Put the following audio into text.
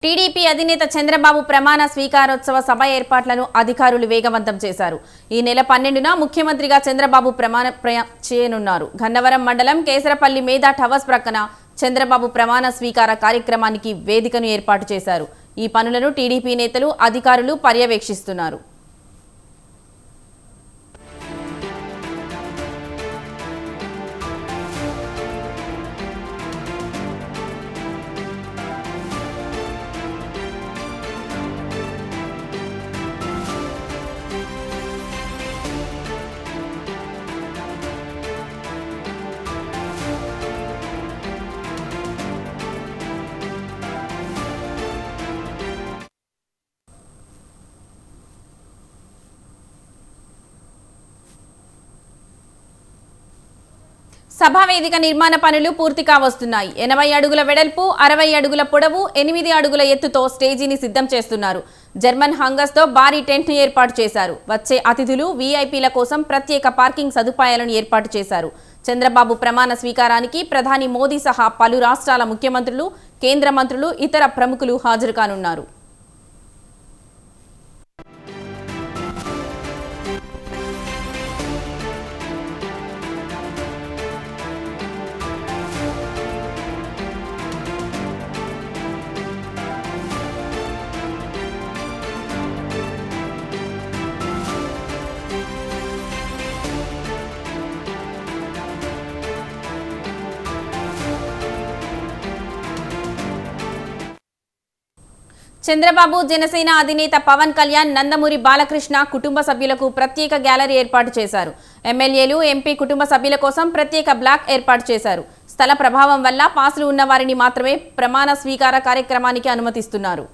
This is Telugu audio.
టీడీపీ అధినేత చంద్రబాబు ప్రమాణ స్వీకారోత్సవ సభ ఏర్పాట్లను అధికారులు వేగవంతం చేశారు. ఈ నెల 12న ముఖ్యమంత్రిగా చంద్రబాబు ప్రమాణ చేయనున్నారు. గన్నవరం మండలం కేసరపల్లి మేధా టవర్స్ ప్రక్కన చంద్రబాబు ప్రమాణ స్వీకార కార్యక్రమానికి వేదికను ఏర్పాటు చేశారు. ఈ పనులను టీడీపీ నేతలు, అధికారులు పర్యవేక్షిస్తున్నారు. సభా వేదిక నిర్మాణ పనులు పూర్తి కావస్తున్నాయి. 80 అడుగుల వెడల్పు, 60 అడుగుల పొడవు, 8 అడుగుల ఎత్తుతో స్టేజీని సిద్ధం చేస్తున్నారు. జర్మన్ హంగస్ తో భారీ టెంట్ ను ఏర్పాటు చేశారు. వచ్చే అతిథులు, వీఐపీల కోసం ప్రత్యేక పార్కింగ్ సదుపాయాలను ఏర్పాటు చేశారు. చంద్రబాబు ప్రమాణ స్వీకారానికి ప్రధాని మోదీ సహా పలు రాష్ట్రాల ముఖ్యమంత్రులు, కేంద్ర మంత్రులు, ఇతర ప్రముఖులు హాజరు కానున్నారు. చంద్రబాబు, జనసేన అధినేత పవన్ కళ్యాణ్, నందమూరి బాలకృష్ణ కుటుంబ సభ్యులకు ప్రత్యేక గ్యాలరీ ఏర్పాటు చేశారు. ఎమ్మెల్యేలు, ఎంపీ కుటుంబ సభ్యుల కోసం ప్రత్యేక బ్లాక్ ఏర్పాటు చేశారు. స్థల ప్రభావం వల్ల పాసులు ఉన్న వారిని మాత్రమే ప్రమాణ స్వీకార కార్యక్రమానికి అనుమతిస్తున్నారు.